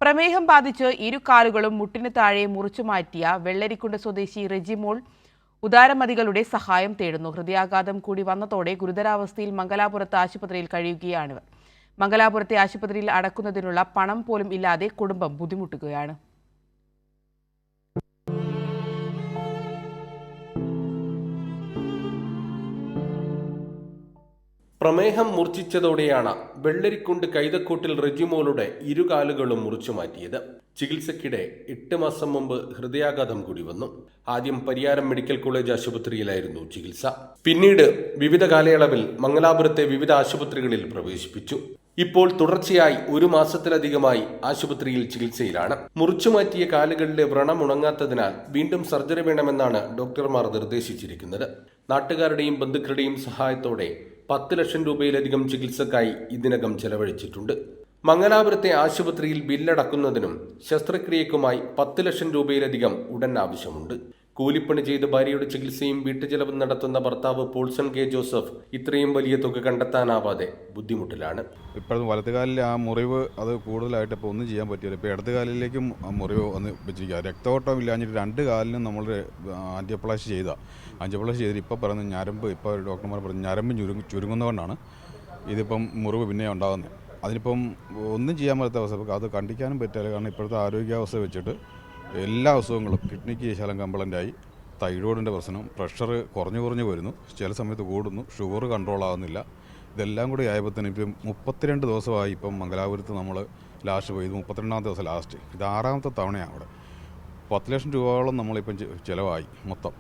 പ്രമേഹം ബാധിച്ച് ഇരുകാലുകളും മുട്ടിന് താഴെ മുറിച്ചുമാറ്റിയ വെള്ളരിക്കുണ്ട് സ്വദേശി റെജിമോൾ ഉദാരമതികളുടെ സഹായം തേടുന്നു. ഹൃദയാഘാതം കൂടി വന്നതോടെ ഗുരുതരാവസ്ഥയിൽ മംഗലാപുരത്ത് ആശുപത്രിയിൽ കഴിയുകയാണിവർ. മംഗലാപുരത്തെ ആശുപത്രിയിൽ അടക്കുന്നതിനുള്ള പണം പോലും ഇല്ലാതെ കുടുംബം ബുദ്ധിമുട്ടുകയാണ്. പ്രമേഹം മൂർച്ഛിച്ചതോടെയാണ് വെള്ളരിക്കുണ്ട് കൈതക്കോട്ടിൽ റെജിമോളുടെ ഇരുകാലുകളും മുറിച്ചുമാറ്റിയത്. ചികിത്സയ്ക്കിടെ 8 മാസം മുമ്പ് ഹൃദയാഘാതം കൂടി വന്നു. ആദ്യം പരിയാരം മെഡിക്കൽ കോളേജ് ആശുപത്രിയിലായിരുന്നു ചികിത്സ. പിന്നീട് വിവിധ കാലയളവിൽ മംഗലാപുരത്തെ വിവിധ ആശുപത്രികളിൽ പ്രവേശിപ്പിച്ചു. ഇപ്പോൾ തുടർച്ചയായി 1 മാസത്തിലധികമായി ആശുപത്രിയിൽ ചികിത്സയിലാണ്. മുറിച്ചുമാറ്റിയ കാലുകളിലെ വ്രണം ഉണങ്ങാത്തതിനാൽ വീണ്ടും സർജറി വേണമെന്നാണ് ഡോക്ടർമാർ നിർദ്ദേശിച്ചിരിക്കുന്നത്. നാട്ടുകാരുടെയും ബന്ധുക്കളുടെയും സഹായത്തോടെ 10 ലക്ഷം രൂപയിലധികം ചികിത്സക്കായി ഇതിനകം ചെലവഴിച്ചിട്ടുണ്ട്. മംഗലാപുരത്തെ ആശുപത്രിയിൽ ബില്ലടക്കുന്നതിനും ശസ്ത്രക്രിയക്കുമായി 10 ലക്ഷം രൂപയിലധികം ഉടൻ ആവശ്യമുണ്ട്. കൂലിപ്പണി ചെയ്ത് ഭാര്യയുടെ ചികിത്സയും വീട്ടുചെലവും നടത്തുന്ന ഭർത്താവ് പോൾസൺ കെ ജോസഫ് ഇത്രയും വലിയ തുക കണ്ടെത്താനാവാതെ ബുദ്ധിമുട്ടിലാണ്. ഇപ്പോഴും വലത്തുകാലിലെ ആ മുറിവ് അത് കൂടുതലായിട്ട് ഇപ്പോൾ ഒന്നും ചെയ്യാൻ പറ്റില്ല. ഇപ്പോൾ ഇടതുകാലിലേക്കും മുറിവ് വന്ന് വെച്ചിരിക്കുക. രക്തോട്ടം ഇല്ലാഞ്ഞിട്ട് 2 കാലിനും നമ്മൾ ആൻറ്റിയോപ്ലാസ്റ്റി ചെയ്തിട്ട് ഇപ്പോൾ പറയുന്ന ഞരമ്പ്, ഇപ്പോൾ ഡോക്ടർമാർ പറഞ്ഞു ഞരമ്പ് ചുരുങ്ങുന്നതുകൊണ്ടാണ് ഇതിപ്പം മുറിവ് പിന്നെ ഉണ്ടാകുന്നത്. അതിനിപ്പം ഒന്നും ചെയ്യാൻ പറ്റാത്ത അവസ്ഥ, അത് കണ്ടിക്കാനും പറ്റില്ല. കാരണം ഇപ്പോഴത്തെ ആരോഗ്യാവസ്ഥ വെച്ചിട്ട് എല്ലാ അസുഖങ്ങളും, കിഡ്നിക്ക് ശകലം കംപ്ലൈൻ്റായി, തൈറോയിഡിൻ്റെ പ്രശ്നം, പ്രഷർ കുറഞ്ഞു വരുന്നു, ചില സമയത്ത് കൂടുന്നു, ഷുഗർ കൺട്രോൾ ആകുന്നില്ല. ഇതെല്ലാം കൂടി ആയപ്പോൾ ഇപ്പം 32 ദിവസമായി ഇപ്പം മംഗലാപുരത്ത് നമ്മൾ ലാസ്റ്റ് പോയത്. 32ാമത്തെ ദിവസം ലാസ്റ്റ്. ഇത് 6ാമത്തെ തവണയാണ് അവിടെ. 10 ലക്ഷം രൂപയോളം നമ്മളിപ്പം ചിലവായി മൊത്തം.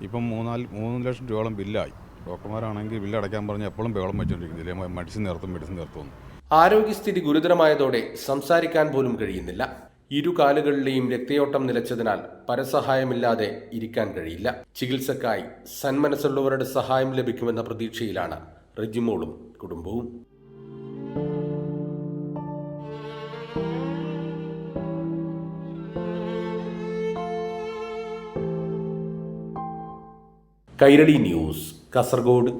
ഇപ്പം 3 ലക്ഷം രൂപയോളം ബില്ലായി. ഡോക്ടർമാരാണെങ്കിൽ ബില്ലടയ്ക്കാൻ പറഞ്ഞ് എപ്പോഴും ബഹളം വെച്ചുകൊണ്ടിരിക്കുന്നില്ല. മെഡിസിൻ നിർത്തും. ആരോഗ്യസ്ഥിതി ഗുരുതരമായതോടെ സംസാരിക്കാൻ പോലും കഴിയുന്നില്ല. ഇരുകാലുകളിലെയും രക്തയോട്ടം നിലച്ചതിനാൽ പരസഹായമില്ലാതെ ഇരിക്കാൻ കഴിയില്ല. ചികിത്സക്കായി സന്മനസ്സുള്ളവരുടെ സഹായം ലഭിക്കുമെന്ന പ്രതീക്ഷയിലാണ് റെജിമോളും കുടുംബവും. കൈരളി ന്യൂസ്, കാസർഗോഡ്.